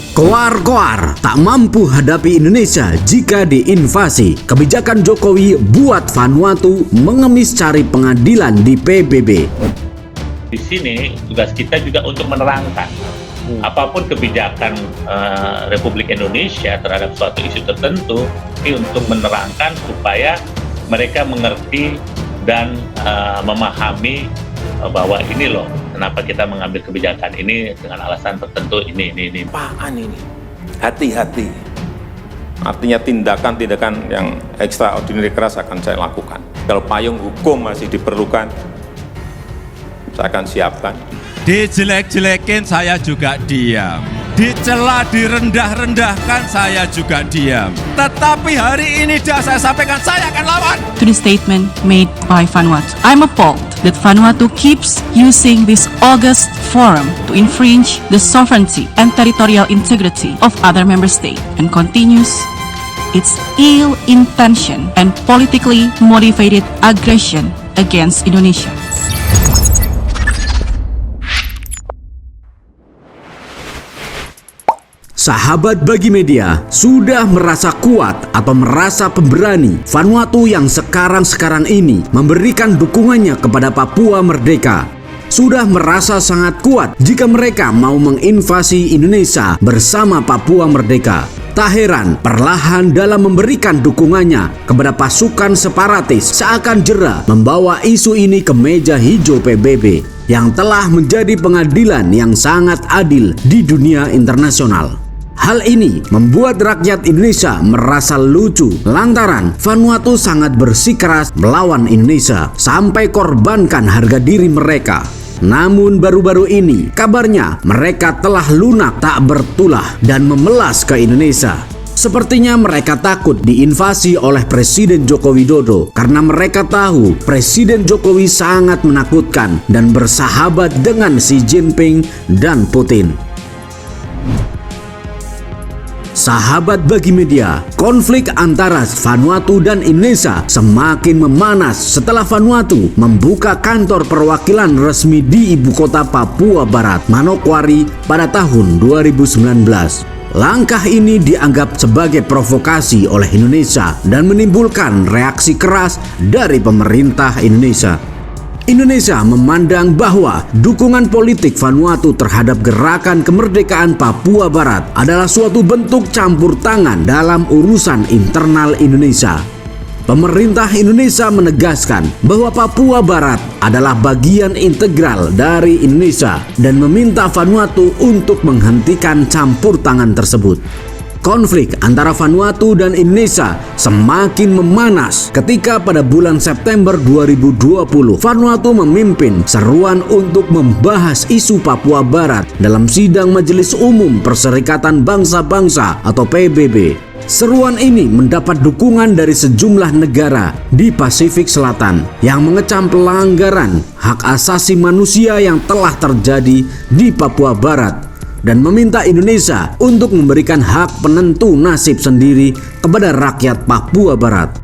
Koar-koar tak mampu hadapi Indonesia jika diinvasi. Kebijakan Jokowi buat Vanuatu mengemis cari pengadilan di PBB. Di sini tugas kita juga untuk menerangkan apapun kebijakan Republik Indonesia terhadap suatu isu tertentu, ini untuk menerangkan supaya mereka mengerti dan memahami bahwa ini loh kenapa kita mengambil kebijakan ini dengan alasan tertentu ini. Apaan ini? Hati-hati. Artinya tindakan-tindakan yang extraordinary keras akan saya lakukan. Kalau payung hukum masih diperlukan, saya akan siapkan. Dijelek-jelekin saya juga diam. Dicela, direndah-rendahkan saya juga diam. Tetapi hari ini dah saya sampaikan, saya akan lawan. To the statement made by Vanuatu, I'm appalled that Vanuatu keeps using this august forum to infringe the sovereignty and territorial integrity of other member states and continues its ill-intentioned and politically motivated aggression against Indonesia. Sahabat Bagi Media, sudah merasa kuat atau merasa pemberani Vanuatu yang sekarang ini memberikan dukungannya kepada Papua Merdeka. Sudah merasa sangat kuat jika mereka mau menginvasi Indonesia bersama Papua Merdeka. Tak heran perlahan dalam memberikan dukungannya kepada pasukan separatis seakan jera membawa isu ini ke meja hijau PBB yang telah menjadi pengadilan yang sangat adil di dunia internasional. Hal ini membuat rakyat Indonesia merasa lucu lantaran Vanuatu sangat bersikeras melawan Indonesia sampai korbankan harga diri mereka. Namun baru-baru ini kabarnya mereka telah lunak tak bertulah dan memelas ke Indonesia. Sepertinya mereka takut diinvasi oleh Presiden Joko Widodo karena mereka tahu Presiden Jokowi sangat menakutkan dan bersahabat dengan Xi Jinping dan Putin. Sahabat Bagi Media, konflik antara Vanuatu dan Indonesia semakin memanas setelah Vanuatu membuka kantor perwakilan resmi di ibu kota Papua Barat, Manokwari pada tahun 2019. Langkah ini dianggap sebagai provokasi oleh Indonesia dan menimbulkan reaksi keras dari pemerintah Indonesia. Indonesia memandang bahwa dukungan politik Vanuatu terhadap gerakan kemerdekaan Papua Barat adalah suatu bentuk campur tangan dalam urusan internal Indonesia. Pemerintah Indonesia menegaskan bahwa Papua Barat adalah bagian integral dari Indonesia dan meminta Vanuatu untuk menghentikan campur tangan tersebut. Konflik antara Vanuatu dan Indonesia semakin memanas ketika pada bulan September 2020 Vanuatu memimpin seruan untuk membahas isu Papua Barat dalam sidang Majelis Umum Perserikatan Bangsa-Bangsa atau PBB. Seruan ini mendapat dukungan dari sejumlah negara di Pasifik Selatan yang mengecam pelanggaran hak asasi manusia yang telah terjadi di Papua Barat dan meminta Indonesia untuk memberikan hak penentu nasib sendiri kepada rakyat Papua Barat.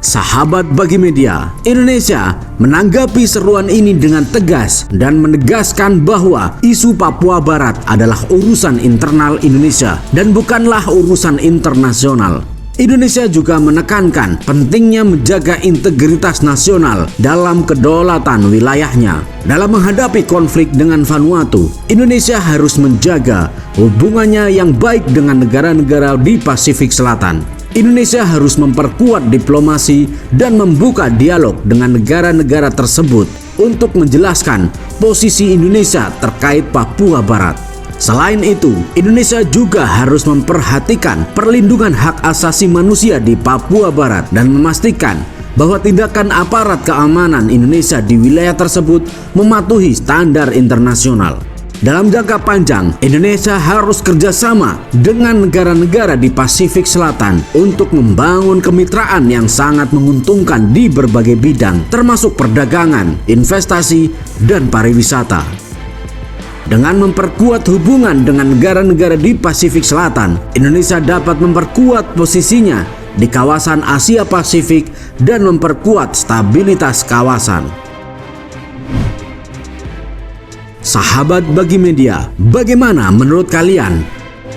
Sahabat Bagi Media, Indonesia menanggapi seruan ini dengan tegas dan menegaskan bahwa isu Papua Barat adalah urusan internal Indonesia dan bukanlah urusan internasional. Indonesia juga menekankan pentingnya menjaga integritas nasional dalam kedaulatan wilayahnya. Dalam menghadapi konflik dengan Vanuatu, Indonesia harus menjaga hubungannya yang baik dengan negara-negara di Pasifik Selatan. Indonesia harus memperkuat diplomasi dan membuka dialog dengan negara-negara tersebut untuk menjelaskan posisi Indonesia terkait Papua Barat. Selain itu, Indonesia juga harus memperhatikan perlindungan hak asasi manusia di Papua Barat dan memastikan bahwa tindakan aparat keamanan Indonesia di wilayah tersebut mematuhi standar internasional. Dalam jangka panjang, Indonesia harus kerjasama dengan negara-negara di Pasifik Selatan untuk membangun kemitraan yang sangat menguntungkan di berbagai bidang, termasuk perdagangan, investasi, dan pariwisata. Dengan memperkuat hubungan dengan negara-negara di Pasifik Selatan, Indonesia dapat memperkuat posisinya di kawasan Asia Pasifik dan memperkuat stabilitas kawasan. Sahabat Bagi Media, bagaimana menurut kalian?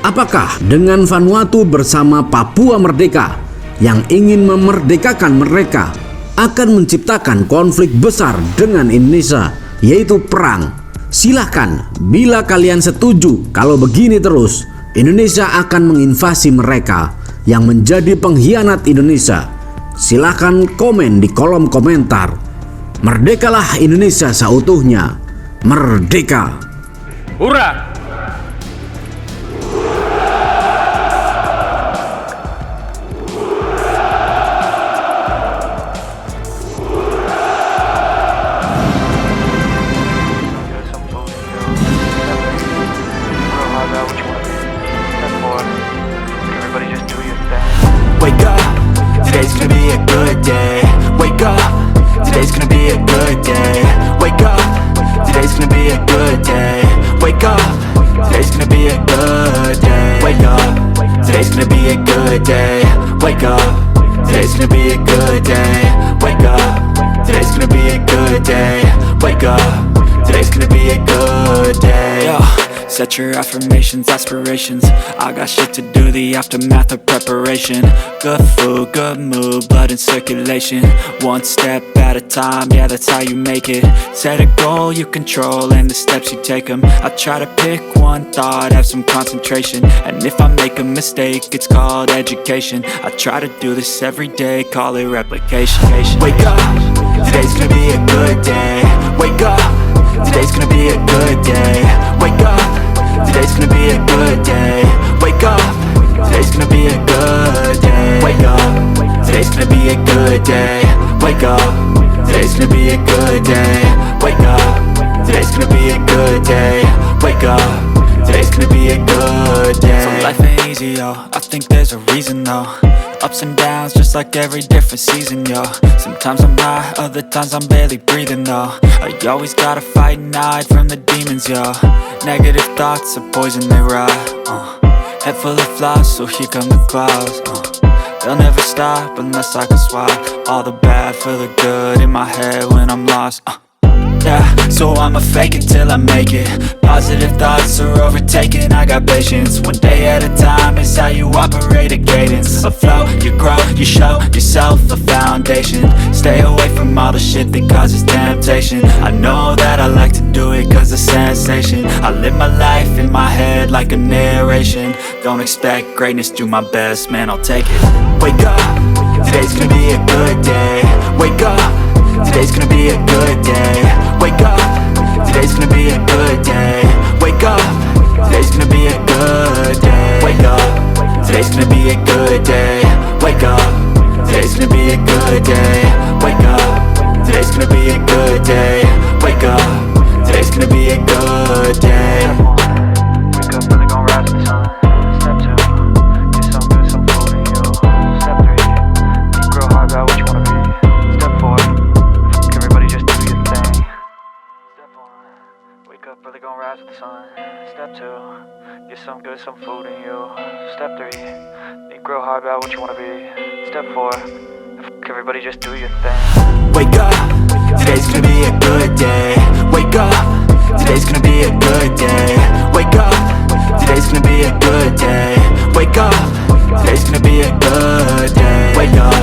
Apakah dengan Vanuatu bersama Papua Merdeka yang ingin memerdekakan mereka akan menciptakan konflik besar dengan Indonesia, yaitu perang? Silahkan, bila kalian setuju kalau begini terus, Indonesia akan menginvasi mereka yang menjadi pengkhianat Indonesia. Silahkan komen di kolom komentar. Merdekalah Indonesia seutuhnya. Merdeka! Hurra! Wake up, today's gonna be a good day. Wake up, today's gonna be a good day. Wake up, today's gonna be a good day. Wake up, today's gonna be a good day. Wake up, today's gonna be a good day. Wake up, today's gonna be a good day. Wake up, today's gonna be a good day. Wake up, today's gonna be a good day. Yo. Set your affirmations, aspirations. I got shit to do, the aftermath of preparation. Good food, good mood, blood in circulation. One step at a time, yeah, that's how you make it. Set a goal you control and the steps you take them. I try to pick one thought, have some concentration. And if I make a mistake, it's called education. I try to do this every day, call it replication. Wake up, today's gonna be a good day. Wake up, today's gonna be a good day. Wake up, today's gonna be a good day. Wake up, today's gonna be a good day. Wake up, today's gonna be a good day. Wake up, today's gonna be a good day. Wake up, today's gonna be a good day. Wake up, today's gonna be a good day. So life ain't easy, yo, I think there's a reason though. Ups and downs, just like every different season, yo. Sometimes I'm high, other times I'm barely breathing, though. I always gotta fight and hide from the demons, yo. Negative thoughts are poison, they rot. Head full of flies, so here come the clouds. They'll never stop unless I can swap all the bad for the good in my head when I'm lost. Yeah, so I'ma fake it till I make it. Positive thoughts are overtaken, I got patience. One day at a time is how you operate a cadence. A flow, you grow, you show yourself a foundation. Stay away from all the shit that causes temptation. I know that I like to do it cause it's sensation. I live my life in my head like a narration. Don't expect greatness, do my best, man, I'll take it. Wake up, today's gonna be a good day. Wake up, today's gonna be a good day. Wake up, today's gonna be a good day. Wake up, today's gonna be a good day. Wake up, today's gonna be a good day. Wake up, today's gonna be a good day. Wake up, today's gonna be a good day. Wake up, today's gonna be a good day. Wake up, really gon' rise with the sun. Step 2, get some good, some food in you. Step 3, think real hard about what you wanna be. Step 4, everybody just do your thing. Step 1, wake up, really gon' rise with the sun. Step 2, get some good, some food in you. Step 3, think real hard about what you wanna be. Step 4, everybody just do your thing. Wake up, today's gonna be a good day. Wake up, today's gonna be a good day. Wake up, today's gonna be a good day. Wake up, today's gonna be a good day. Wake up,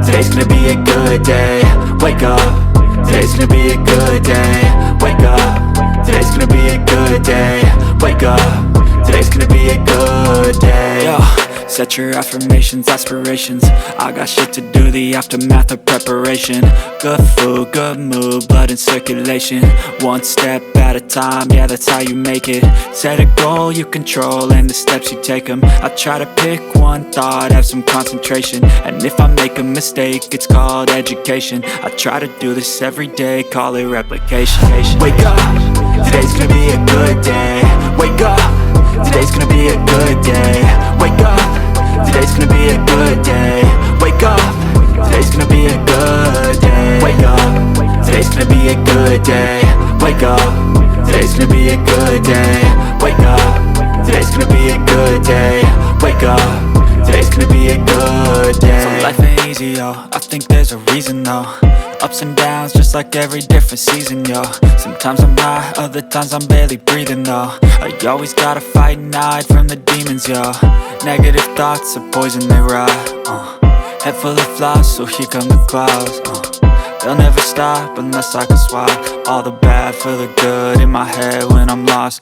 today's gonna be a good day. Wake up, today's gonna be a good day. Wake up, today's gonna be a good day. Wake up, today's gonna be a good day. Yo. Set your affirmations, aspirations. I got shit to do, the aftermath of preparation. Good food, good mood, blood in circulation. One step at a time, yeah, that's how you make it. Set a goal you control and the steps you take them. I try to pick one thought, have some concentration. And if I make a mistake, it's called education. I try to do this every day, call it replication. Wake up, today's gonna be a good day. Wake up, today's gonna be a good day. Wake up, today's gonna be a good day. Wake up, today's gonna be a good day. Wake up, today's gonna be a good day. Wake up, today's gonna be a good day. Wake up, today's gonna be a good day. Wake up, today's gonna be a good day. So life ain't easy, yo, I think there's a reason though. Ups and downs, just like every different season, yo. Sometimes I'm high, other times I'm barely breathing, though. I always gotta fight and hide from the demons, yo. Negative thoughts are poison, they rot. Head full of flies, so here come the clouds. They'll never stop unless I can swap all the bad for the good in my head when I'm lost.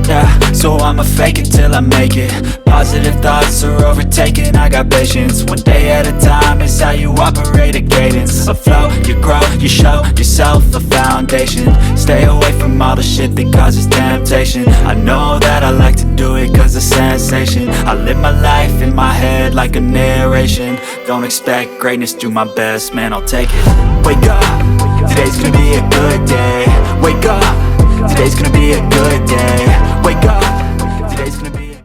Yeah, so I'ma fake it till I make it. Positive thoughts are overtaken, I got patience. One day at a time is how you operate a cadence. A flow, you grow, you show yourself a foundation. Stay away from all the shit that causes temptation. I know that I like to do it cause it's sensation. I live my life in my head like a narration. Don't expect greatness, do my best, man, I'll take it. Wake up, today's gonna be a good day. Wake up, today's gonna be a good day. Wake up,